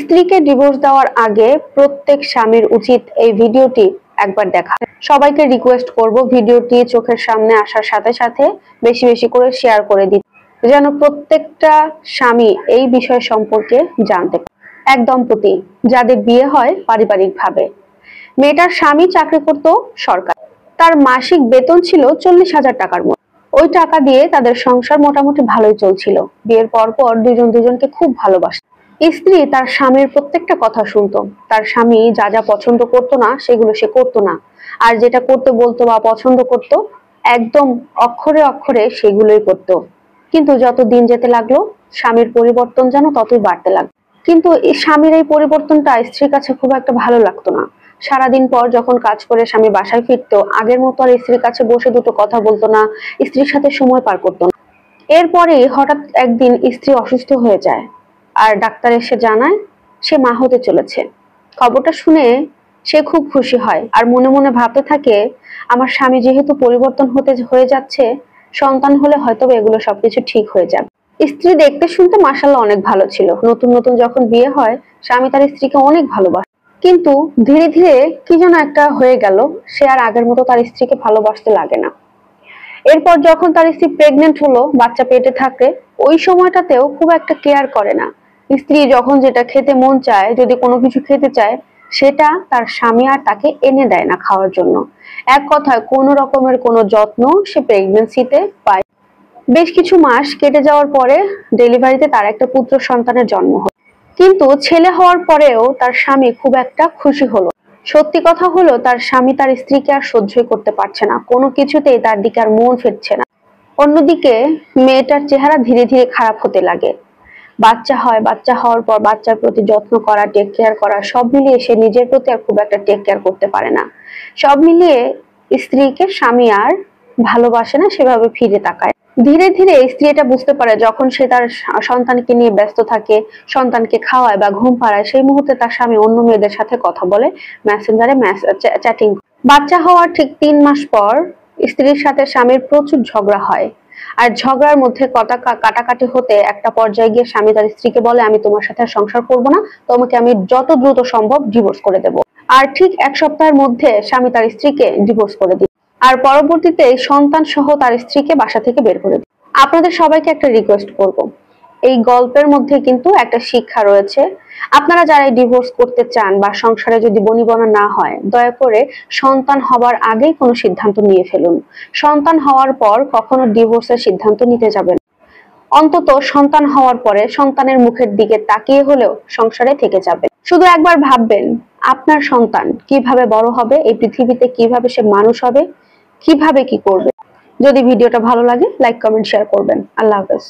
স্ত্রীকে ডিভোর্স দেওয়ার আগে প্রত্যেক স্বামীর উচিত এই ভিডিওটি একবার দেখা। সবাইকে রিকোয়েস্ট করব ভিডিওটি চোখের সামনে আসার সাথে সাথে বেশি বেশি করে শেয়ার করে দিতে, যেন প্রত্যেকটা স্বামী এই বিষয় সম্পর্কে জানতে পারে। এক দম্পতি যাদের বিয়ে হয় পারিবারিকভাবে, মেয়েটার স্বামী চাকরি করত সরকার, তার মাসিক বেতন ছিল 40,000 টাকার মতো। ওই টাকা দিয়ে তাদের সংসার মোটামুটি ভালোই চলছিল। বিয়ের পর দুজন দুজনকে খুব ভালোবাসত। স্ত্রী তার স্বামীর প্রত্যেকটা কথা শুনতো। তার স্বামী যা যা পছন্দ করতো না সেগুলো সে করতো না, আর যেটা করতে বলতো বা পছন্দ করতো একদম অক্ষরে অক্ষরে সেগুলোই করতো। কিন্তু যত দিন যেতে লাগলো স্বামীর পরিবর্তন যেন ততই বাড়তে লাগলো। কিন্তু এই স্বামীর এই পরিবর্তনটা স্ত্রীর কাছে খুব একটা ভালো লাগতো না। সারাদিন পর যখন কাজ করে স্বামী বাসায় ফিরতো, আগের মতো আর স্ত্রীর কাছে বসে দুটো কথা বলতো না, স্ত্রীর সাথে সময় পার করতো না। এরপরে হঠাৎ একদিন স্ত্রী অসুস্থ হয়ে যায়, আর ডাক্তার এসে জানায় সে মা হতে চলেছে। খবরটা শুনে সে খুব খুশি হয়, আর মনে মনে ভাবতে থাকে আমার স্বামী যেহেতু পরিবর্তন হয়ে যাচ্ছে, সন্তান হলে হয়তো এগুলো সবকিছু ঠিক হয়ে যাবে। স্ত্রী দেখতে শুনতে মাশাআল্লাহ অনেক ভালো ছিল। নতুন নতুন যখন বিয়ে হয় স্বামী তার স্ত্রীকে অনেক ভালোবাসে, কিন্তু ধীরে ধীরে কি যেন একটা হয়ে গেল, সে আর আগের মতো তার স্ত্রীকে ভালোবাসতে লাগে না। এরপর যখন তার স্ত্রী প্রেগনেন্ট হলো, বাচ্চা পেটে থাকে, ওই সময়টাতেও খুব একটা কেয়ার করে না। স্ত্রী যখন যেটা খেতে মন চায়, যদি কোনো কিছু খেতে চায়, সেটা তার স্বামী আর তাকে এনে দেয় না খাওয়ার জন্য। এক কথায় কোনো রকমের কোনো যত্ন সে প্রেগনেন্সিতে পায়। বেশ কিছু মাস কেটে যাওয়ার পরে ডেলিভারিতে তার একটা পুত্র সন্তানের জন্ম হয়। কিন্তু ছেলে হওয়ার পরেও তার স্বামী খুব একটা খুশি হলো। সত্যি কথা হলো তার স্বামী তার স্ত্রীকে আর সহ্যই করতে পারছে না, কোনো কিছুতেই তার দিকে আর মন ফিরছে না। অন্যদিকে মেয়েটার চেহারা ধীরে ধীরে খারাপ হতে লাগে। বাচ্চা হয়, বাচ্চা হওয়ার পর বাচ্চার প্রতি যত্ন করা, টেক কেয়ার করা, সব মিলিয়ে সে নিজের প্রতি আর খুব একটা টেক কেয়ার করতে পারে না। সব মিলিয়ে স্ত্রীকে স্বামী আর ভালোবাসে না, সেভাবে ফিরে তাকায়। ধীরে ধীরে স্ত্রী এটা বুঝতে পারে, যখন সে তার সন্তানকে নিয়ে ব্যস্ত থাকে, সন্তানকে খাওয়ায় বা ঘুম পাড়ায়, সেই মুহূর্তে তার স্বামী অন্য মেয়েদের সাথে কথা বলে, মেসেঞ্জারে চ্যাটিং। বাচ্চা হওয়ার ঠিক 3 মাস পর স্ত্রীর সাথে স্বামীর প্রচুর ঝগড়া হয়, আর ঝগড়ার মধ্যে কাটাকাটি হতে একটা পর্যায়ে গিয়ে স্বামী তার স্ত্রীকে বলে আমি তোমার সাথে সংসার করব না, তোমাকে আমি যত দ্রুত সম্ভব ডিভোর্স করে দেব। আর ঠিক 1 সপ্তাহের মধ্যে স্বামী তার স্ত্রীকে ডিভোর্স করে দিল, আর পরবর্তীতে সন্তান সহ তার স্ত্রীকে বাসা থেকে বের করে দিল। আপনাদের সবাইকে একটা রিকোয়েস্ট করব, এই গল্পের মধ্যে কিন্তু একটা শিক্ষা রয়েছে। আপনারা যারা ডিভোর্স করতে চান বা সংসারে যদি বনিবনা না হয়, দয়া করে সন্তান হবার আগেই কোনো সিদ্ধান্ত নিয়ে ফেলুন। সন্তান হওয়ার পর কখনো ডিভোর্সের সিদ্ধান্ত নিতে যাবেন। অন্তত সন্তান হওয়ার পরে সন্তানের মুখের দিকে তাকিয়ে হলেও সংসারে থেকে যাবেন। শুধু একবার ভাববেন আপনার সন্তান কিভাবে বড় হবে, এই পৃথিবীতে কিভাবে সে মানুষ হবে, কিভাবে কি করবে। যদি ভিডিওটা ভালো লাগে লাইক, কমেন্ট, শেয়ার করবেন। আল্লাহ হাফেজ।